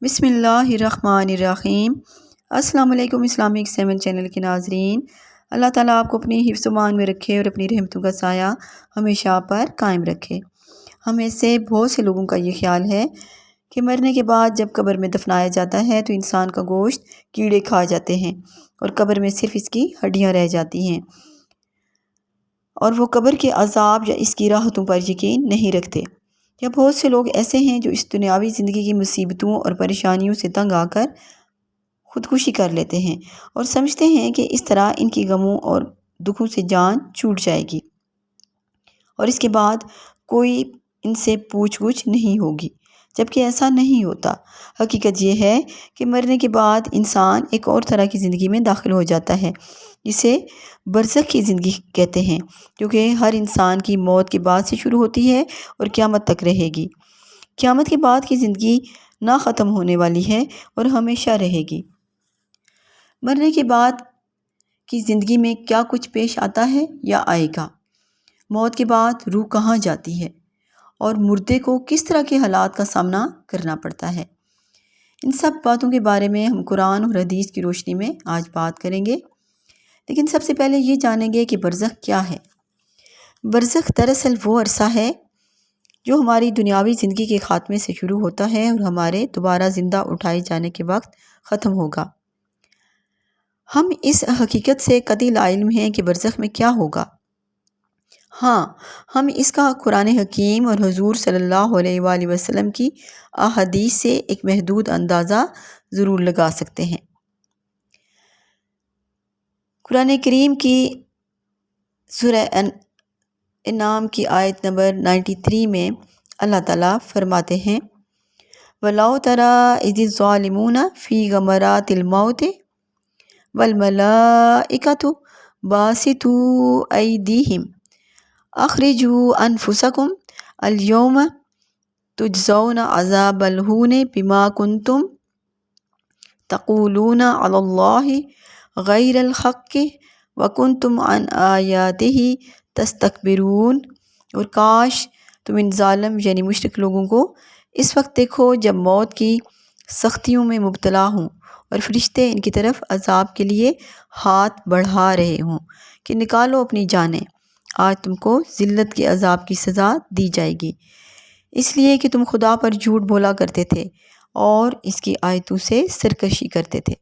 بسم اللہ الرحمن الرحیم۔ السلام علیکم اسلامک 7 چینل کے ناظرین، اللہ تعالیٰ آپ کو اپنی حفظ و امان میں رکھے اور اپنی رحمتوں کا سایہ ہمیشہ آپ پر قائم رکھے۔ ہمیں سے بہت سے لوگوں کا یہ خیال ہے کہ مرنے کے بعد جب قبر میں دفنایا جاتا ہے تو انسان کا گوشت کیڑے کھا جاتے ہیں اور قبر میں صرف اس کی ہڈیاں رہ جاتی ہیں، اور وہ قبر کے عذاب یا اس کی راحتوں پر یقین نہیں رکھتے۔ یا بہت سے لوگ ایسے ہیں جو اس دنیاوی زندگی کی مصیبتوں اور پریشانیوں سے تنگ آ کر خودکشی کر لیتے ہیں اور سمجھتے ہیں کہ اس طرح ان کی غموں اور دکھوں سے جان چھوٹ جائے گی اور اس کے بعد کوئی ان سے پوچھ گچھ نہیں ہوگی، جبکہ ایسا نہیں ہوتا۔ حقیقت یہ ہے کہ مرنے کے بعد انسان ایک اور طرح کی زندگی میں داخل ہو جاتا ہے، جسے برزخ کی زندگی کہتے ہیں، جو کہ ہر انسان کی موت کے بعد سے شروع ہوتی ہے اور قیامت تک رہے گی۔ قیامت کے بعد کی زندگی نہ ختم ہونے والی ہے اور ہمیشہ رہے گی۔ مرنے کے بعد کی زندگی میں کیا کچھ پیش آتا ہے یا آئے گا، موت کے بعد روح کہاں جاتی ہے اور مردے کو کس طرح کے حالات کا سامنا کرنا پڑتا ہے، ان سب باتوں کے بارے میں ہم قرآن اور حدیث کی روشنی میں آج بات کریں گے۔ لیکن سب سے پہلے یہ جانیں گے کہ برزخ کیا ہے۔ برزخ دراصل وہ عرصہ ہے جو ہماری دنیاوی زندگی کے خاتمے سے شروع ہوتا ہے اور ہمارے دوبارہ زندہ اٹھائے جانے کے وقت ختم ہوگا۔ ہم اس حقیقت سے قطعی لاعلم ہیں کہ برزخ میں کیا ہوگا۔ ہاں، ہم اس کا قرآن حکیم اور حضور صلی اللہ علیہ وآلہ وسلم کی احادیث سے ایک محدود اندازہ ضرور لگا سکتے ہیں۔ قرآن کریم کی سورہ انعام کی آیت نمبر 93 میں اللہ تعالیٰ فرماتے ہیں، وَلَوْ تَرَىٰ إِذِ الظَّالِمُونَ فِي غَمَرَاتِ الْمَوْتِ وَالْمَلَائِكَةُ بَاسِطُو أَيْدِيهِمْ أَخْرِجُوا أَنفُسَكُمْ الْيَوْمَ تُجْزَوْنَ عَذَابَ الْهُونِ بِمَا كُنْتُمْ تَقُولُونَ عَلَى اللَّهِ غَيْرَ الْحَقِّ وَكُنْتُمْ عَنْ آيَاتِهِ تَسْتَكْبِرُونَ۔ اور کاش تم ان ظالم یعنی مشرک لوگوں کو اس وقت دیکھو جب موت کی سختیوں میں مبتلا ہوں اور فرشتے ان کی طرف عذاب کے لیے ہاتھ بڑھا رہے ہوں کہ نکالو اپنی جانیں، آج تم کو ذلت کے عذاب کی سزا دی جائے گی، اس لیے کہ تم خدا پر جھوٹ بولا کرتے تھے اور اس کی آیتوں سے سرکشی کرتے تھے۔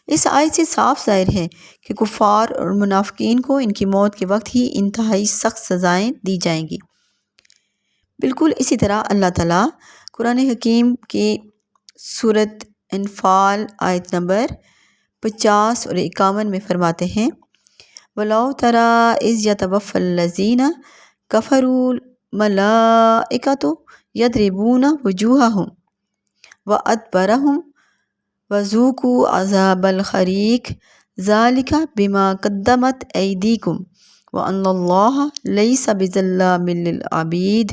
اس آیت سے صاف ظاہر ہے کہ کفار اور منافقین کو ان کی موت کے وقت ہی انتہائی سخت سزائیں دی جائیں گی۔ بالکل اسی طرح اللہ تعالیٰ قرآن حکیم کی سورۃ انفال آیت نمبر 50 اور 51 میں فرماتے ہیں، وَلَوْ تَرَىٰ إِذْ يَتَوَفَّى الَّذِينَ كَفَرُوا الْمَلَائِكَةُ يَضْرِبُونَ وُجُوهَهُمْ وَأَدْبَارَهُمْ وَذُوقُوا عَذَابَ الْحَرِيقِ ذَلِكَ بِمَا قَدَّمَتْ أَيْدِيكُمْ وَأَنَّ اللَّهَ لَيْسَ بِظَلَّامٍ لِّلْعَبِيدِ۔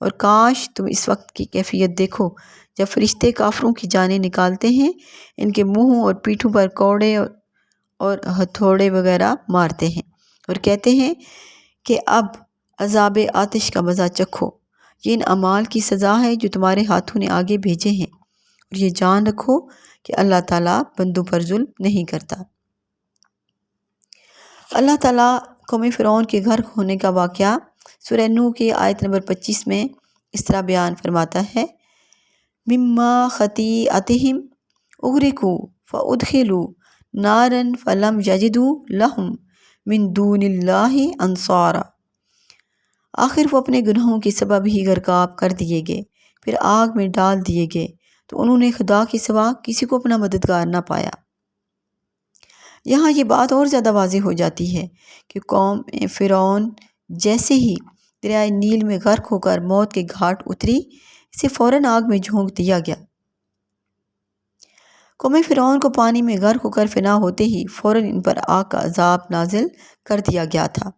اور کاش تم اس وقت کی کیفیت دیکھو جب فرشتے کافروں کی جانیں نکالتے ہیں، ان کے منہوں اور پیٹھوں پر کوڑے اور ہتھوڑے وغیرہ مارتے ہیں اور کہتے ہیں کہ اب عذاب آتش کا مزہ چکھو، یہ ان اعمال کی سزا ہے جو تمہارے ہاتھوں نے آگے بھیجے ہیں، اور یہ جان رکھو کہ اللہ تعالیٰ بندوں پر ظلم نہیں کرتا۔ اللہ تعالیٰ قوم فرعون کے غرق ہونے کا واقعہ سورہ نوح کی آیت نمبر 25 میں اس طرح بیان فرماتا ہے، مما خطیئتہم اغرقوا فادخلوا نارا فلم یجدوا لہم من دون اللہ انصارا۔ آخر وہ اپنے گناہوں کے سبب ہی غرقاب کر دیے گئے، پھر آگ میں ڈال دیے گئے تو انہوں نے خدا کے سوا کسی کو اپنا مددگار نہ پایا۔ یہاں یہ بات اور زیادہ واضح ہو جاتی ہے کہ قوم فرعون جیسے ہی دریائے نیل میں غرق ہو کر موت کے گھاٹ اتری، اسے فوراً آگ میں جھونک دیا گیا۔ قوم فرعون کو پانی میں غرق ہو کر فنا ہوتے ہی فوراً ان پر آگ کا عذاب نازل کر دیا گیا تھا۔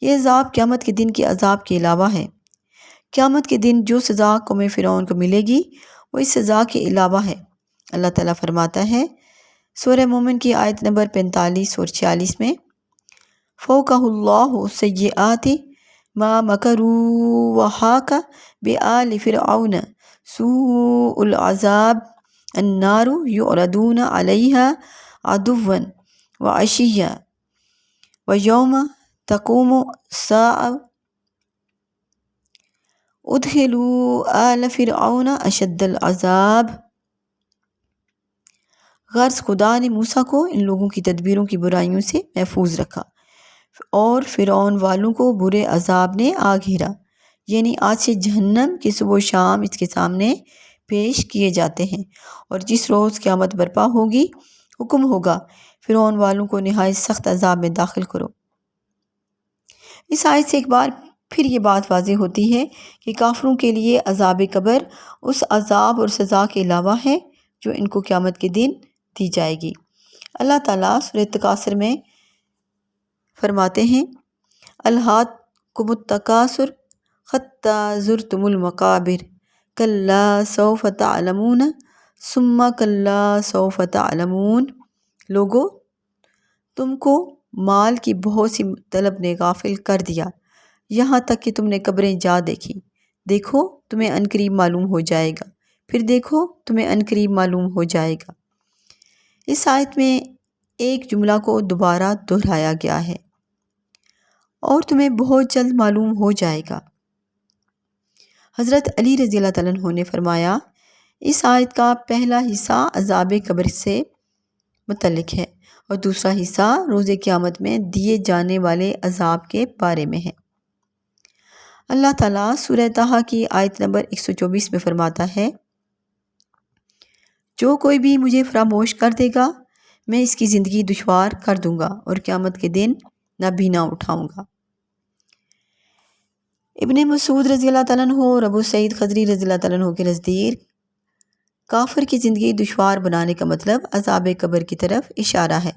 یہ عذاب قیامت کے دن کے عذاب کے علاوہ ہے۔ قیامت کے دن جو سزا قوم فرعون کو ملے گی وہ اس سزا کے علاوہ ہے۔ اللہ تعالیٰ فرماتا ہے سورہ مومن کی آیت نمبر 45 اور 46 میں، فَوْقَهُ اللَّهُ سَيِّئَاتِ مَا مَكَرُوا وَحَاقَ بِآلِ فِرْعَوْنَ سوء العذاب النار یعرضون علیہا عدوا وعشیا ویوم تقوم الساعة ادخلوا آل فرعون اشد العذاب۔ غرض خدا نے موسیٰ کو ان لوگوں کی تدبیروں کی برائیوں سے محفوظ رکھا اور فرعون والوں کو برے عذاب نے آ گھیرا، یعنی آج سے جہنم کی صبح و شام اس کے سامنے پیش کیے جاتے ہیں، اور جس روز قیامت برپا ہوگی حکم ہوگا فرعون والوں کو نہایت سخت عذاب میں داخل کرو۔ اس آیت سے ایک بار پھر یہ بات واضح ہوتی ہے کہ کافروں کے لیے عذاب قبر اس عذاب اور سزا کے علاوہ ہے جو ان کو قیامت کے دن دی جائے گی۔ اللہ تعالیٰ سورہ تکاثر میں فرماتے ہیں الہاکم التکاثر حتی زرتم المقابر کلا سوف تعلمون ثم کلا سوف تعلمون۔ لوگو، تم کو مال کی بہت سی طلب نے غافل کر دیا یہاں تک کہ تم نے قبریں جا دیکھی، دیکھو تمہیں عنقریب معلوم ہو جائے گا، پھر دیکھو تمہیں عنقریب معلوم ہو جائے گا۔ اس آیت میں ایک جملہ کو دوبارہ دہرایا گیا ہے، اور تمہیں بہت جلد معلوم ہو جائے گا۔ حضرت علی رضی اللہ تعالیٰ عنہ نے فرمایا اس آیت کا پہلا حصہ عذاب قبر سے متعلق ہے اور دوسرا حصہ روز قیامت میں دیے جانے والے عذاب کے بارے میں ہے۔ اللہ تعالیٰ سورہ طٰہٰ کی آیت نمبر 124 میں فرماتا ہے جو کوئی بھی مجھے فراموش کر دے گا میں اس کی زندگی دشوار کر دوں گا اور قیامت کے دن نابینا اٹھاؤں گا۔ ابن مسعود رضی اللہ تعالیٰ عنہ اور ابو سعید خدری رضی اللہ تعالیٰ عنہ کے نزدیک کافر کی زندگی دشوار بنانے کا مطلب عذاب قبر کی طرف اشارہ ہے،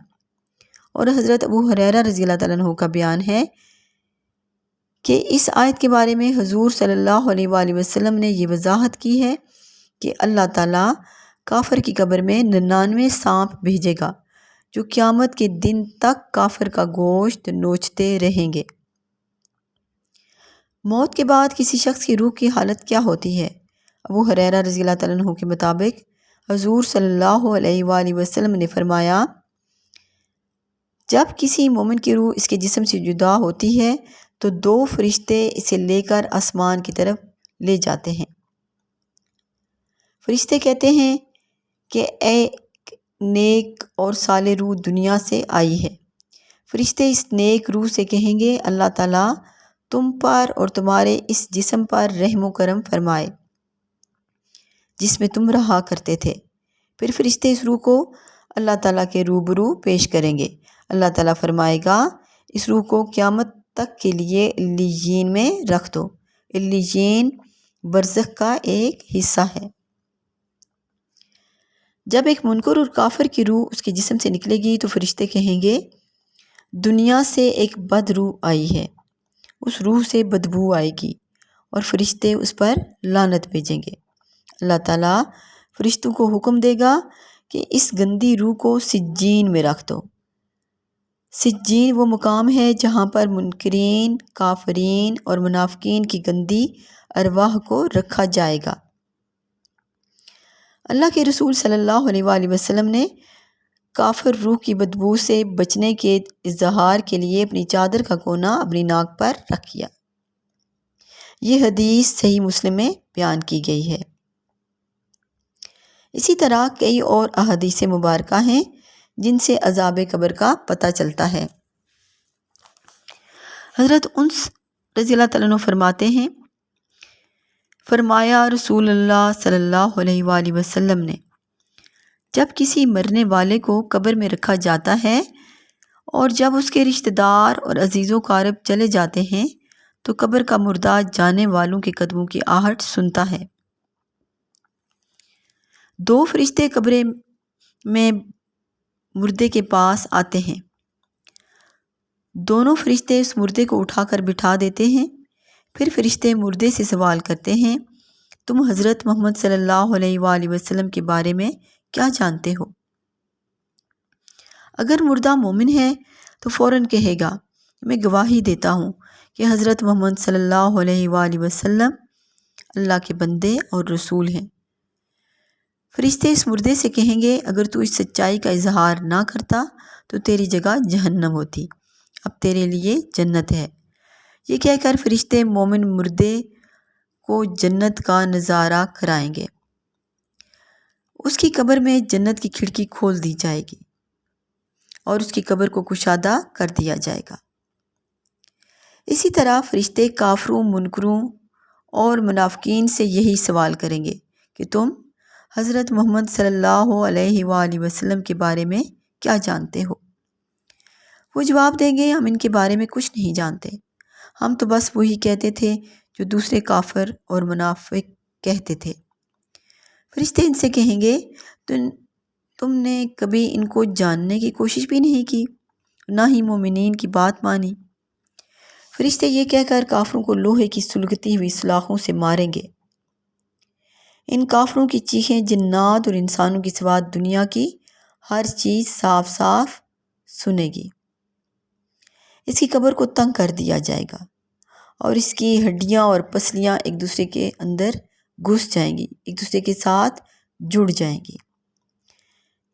اور حضرت ابو ہریرہ رضی اللہ تعالیٰ عنہ کا بیان ہے کہ اس آیت کے بارے میں حضور صلی اللہ علیہ وآلہ وسلم نے یہ وضاحت کی ہے کہ اللہ تعالیٰ کافر کی قبر میں 99 سانپ بھیجے گا جو قیامت کے دن تک کافر کا گوشت نوچتے رہیں گے۔ موت کے بعد کسی شخص کی روح کی حالت کیا ہوتی ہے؟ ابو ہریرہ رضی اللہ تعالیٰ عنہ کے مطابق حضور صلی اللہ علیہ وآلہ وسلم نے فرمایا جب کسی مومن کی روح اس کے جسم سے جدا ہوتی ہے تو 2 فرشتے اسے لے کر آسمان کی طرف لے جاتے ہیں۔ فرشتے کہتے ہیں کہ اے نیک اور صالح روح دنیا سے آئی ہے۔ فرشتے اس نیک روح سے کہیں گے اللہ تعالیٰ تم پر اور تمہارے اس جسم پر رحم و کرم فرمائے جس میں تم رہا کرتے تھے۔ پھر فرشتے اس روح کو اللہ تعالیٰ کے روبرو پیش کریں گے۔ اللہ تعالیٰ فرمائے گا اس روح کو قیامت تک کے لیے علیین میں رکھ دو۔ علیین برزخ کا ایک حصہ ہے۔ جب ایک منکر اور کافر کی روح اس کے جسم سے نکلے گی تو فرشتے کہیں گے دنیا سے ایک بد روح آئی ہے، اس روح سے بدبو آئے گی، اور فرشتے اس پر لعنت بھیجیں گے۔ اللہ تعالیٰ فرشتوں کو حکم دے گا کہ اس گندی روح کو سجین میں رکھ دو۔ سجین وہ مقام ہے جہاں پر منکرین، کافرین اور منافقین کی گندی ارواح کو رکھا جائے گا۔ اللہ کے رسول صلی اللہ علیہ وآلہ وسلم نے کافر روح کی بدبو سے بچنے کے اظہار کے لیے اپنی چادر کا کونا اپنی ناک پر رکھیا۔ یہ حدیث صحیح مسلم میں بیان کی گئی ہے۔ اسی طرح کئی اور احادیث مبارکہ ہیں جن سے عذاب قبر کا پتہ چلتا ہے۔ حضرت انس رضی اللہ تعالیٰ عنہ فرماتے ہیں فرمایا رسول اللہ صلی اللہ علیہ وآلہ وسلم نے جب کسی مرنے والے کو قبر میں رکھا جاتا ہے اور جب اس کے رشتہ دار اور عزیز و اقارب چلے جاتے ہیں تو قبر کا مردہ جانے والوں کے قدموں کی آہٹ سنتا ہے۔ 2 فرشتے قبر میں مردے کے پاس آتے ہیں، دونوں فرشتے اس مردے کو اٹھا کر بٹھا دیتے ہیں۔ پھر فرشتے مردے سے سوال کرتے ہیں تم حضرت محمد صلی اللہ علیہ وآلہ وسلم کے بارے میں کیا جانتے ہو؟ اگر مردہ مومن ہے تو فوراً کہے گا میں گواہی دیتا ہوں کہ حضرت محمد صلی اللہ علیہ وآلہ وسلم اللہ کے بندے اور رسول ہیں۔ فرشتے اس مردے سے کہیں گے اگر تو اس سچائی کا اظہار نہ کرتا تو تیری جگہ جہنم ہوتی، اب تیرے لیے جنت ہے۔ یہ کہہ کر فرشتے مومن مردے کو جنت کا نظارہ کرائیں گے۔ اس کی قبر میں جنت کی کھڑکی کھول دی جائے گی اور اس کی قبر کو کشادہ کر دیا جائے گا۔ اسی طرح فرشتے کافروں، منکروں اور منافقین سے یہی سوال کریں گے کہ تم حضرت محمد صلی اللہ علیہ وآلہ وسلم کے بارے میں کیا جانتے ہو؟ وہ جواب دیں گے ہم ان کے بارے میں کچھ نہیں جانتے، ہم تو بس وہی کہتے تھے جو دوسرے کافر اور منافق کہتے تھے۔ فرشتے ان سے کہیں گے تم نے کبھی ان کو جاننے کی کوشش بھی نہیں کی، نہ ہی مومنین کی بات مانی۔ فرشتے یہ کہہ کر کافروں کو لوہے کی سلگتی ہوئی سلاخوں سے ماریں گے۔ ان کافروں کی چیخیں جنات اور انسانوں کی سوا دنیا کی ہر چیز صاف صاف سنے گی۔ اس کی قبر کو تنگ کر دیا جائے گا اور اس کی ہڈیاں اور پسلیاں ایک دوسرے کے اندر گھس جائیں گی، ایک دوسرے کے ساتھ جڑ جائیں گی۔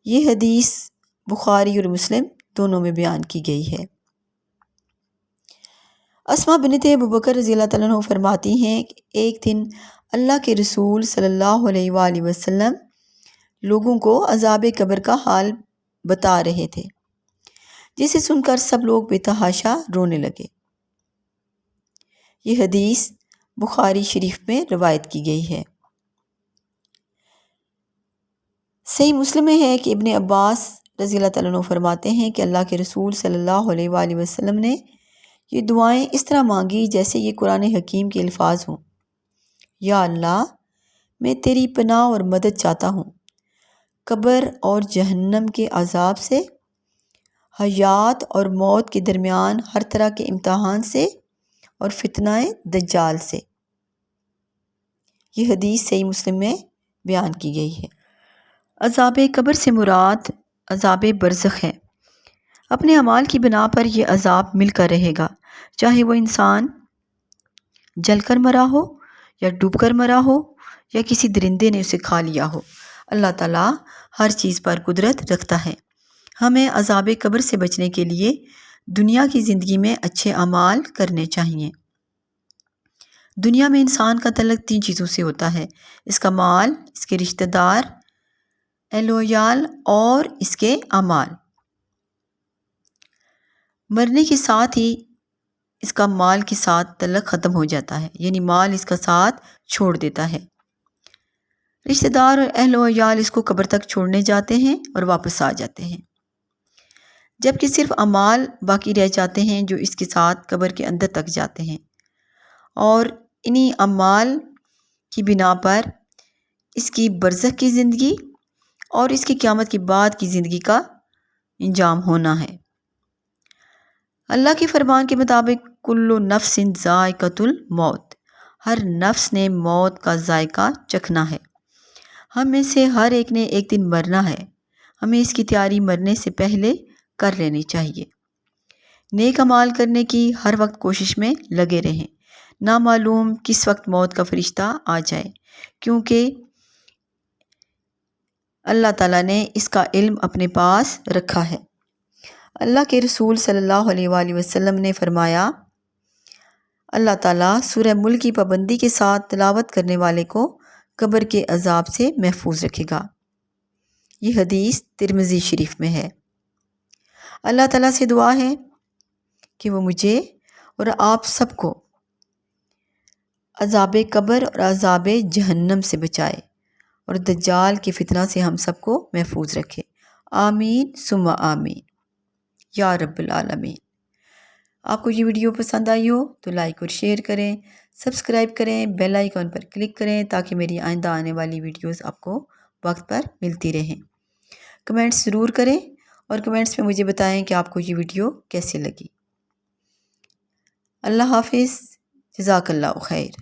یہ حدیث بخاری اور مسلم دونوں میں بیان کی گئی ہے۔ اسماء بنت ابوبکر رضی اللہ تعالیٰ عنہ فرماتی ہیں کہ ایک دن اللہ کے رسول صلی اللہ علیہ وآلہ وسلم لوگوں کو عذاب قبر کا حال بتا رہے تھے، جسے سن کر سب لوگ بے تحاشا رونے لگے۔ یہ حدیث بخاری شریف میں روایت کی گئی ہے۔ صحیح مسلم میں ہے کہ ابن عباس رضی اللہ تعالیٰ عنہ فرماتے ہیں کہ اللہ کے رسول صلی اللہ علیہ وآلہ وسلم نے یہ دعائیں اس طرح مانگی جیسے یہ قرآن حکیم کے الفاظ ہوں۔ یا اللہ، میں تیری پناہ اور مدد چاہتا ہوں قبر اور جہنم کے عذاب سے، حیات اور موت کے درمیان ہر طرح کے امتحان سے اور فتنہ دجال سے۔ یہ حدیث صحیح مسلم میں بیان کی گئی ہے۔ عذاب قبر سے مراد عذاب برزخ ہے۔ اپنے اعمال کی بنا پر یہ عذاب مل کر رہے گا، چاہے وہ انسان جل کر مرا ہو یا ڈوب کر مرا ہو یا کسی درندے نے اسے کھا لیا ہو۔ اللہ تعالیٰ ہر چیز پر قدرت رکھتا ہے۔ ہمیں عذاب قبر سے بچنے کے لیے دنیا کی زندگی میں اچھے اعمال کرنے چاہیے۔ دنیا میں انسان کا تعلق 3 چیزوں سے ہوتا ہے: اس کا مال، اس کے رشتہ دار، اہل و عیال اور اس کے اعمال۔ مرنے کے ساتھ ہی اس کا مال کے ساتھ تعلق ختم ہو جاتا ہے، یعنی مال اس کا ساتھ چھوڑ دیتا ہے۔ رشتہ دار اور اہل و عیال اس کو قبر تک چھوڑنے جاتے ہیں اور واپس آ جاتے ہیں، جبکہ صرف اعمال باقی رہ جاتے ہیں جو اس کے ساتھ قبر کے اندر تک جاتے ہیں، اور انہی اعمال کی بنا پر اس کی برزخ کی زندگی اور اس کی قیامت کے بعد کی زندگی کا انجام ہونا ہے۔ اللہ کے فرمان کے مطابق کل نفس ذائقۃ الموت، ہر نفس نے موت کا ذائقہ چکھنا ہے۔ ہم میں سے ہر ایک نے ایک دن مرنا ہے، ہمیں اس کی تیاری مرنے سے پہلے کر لینی چاہیے۔ نیک اعمال کرنے کی ہر وقت کوشش میں لگے رہیں، نہ معلوم کس وقت موت کا فرشتہ آ جائے، کیونکہ اللہ تعالیٰ نے اس کا علم اپنے پاس رکھا ہے۔ اللہ کے رسول صلی اللہ علیہ وآلہ وسلم نے فرمایا، اللہ تعالیٰ سورہ ملک کی پابندی کے ساتھ تلاوت کرنے والے کو قبر کے عذاب سے محفوظ رکھے گا۔ یہ حدیث ترمذی شریف میں ہے۔ اللہ تعالیٰ سے دعا ہے کہ وہ مجھے اور آپ سب کو عذاب قبر اور عذاب جہنم سے بچائے اور دجال کے فتنہ سے ہم سب کو محفوظ رکھے۔ آمین ثم آمین یا رب العالمین۔ آپ کو یہ ویڈیو پسند آئی ہو تو لائک اور شیئر کریں، سبسکرائب کریں، بیل آئیکن پر کلک کریں تاکہ میری آئندہ آنے والی ویڈیوز آپ کو وقت پر ملتی رہیں۔ کمنٹس ضرور کریں اور کمنٹس میں مجھے بتائیں کہ آپ کو یہ ویڈیو کیسی لگی۔ اللہ حافظ، جزاک اللہ خیر۔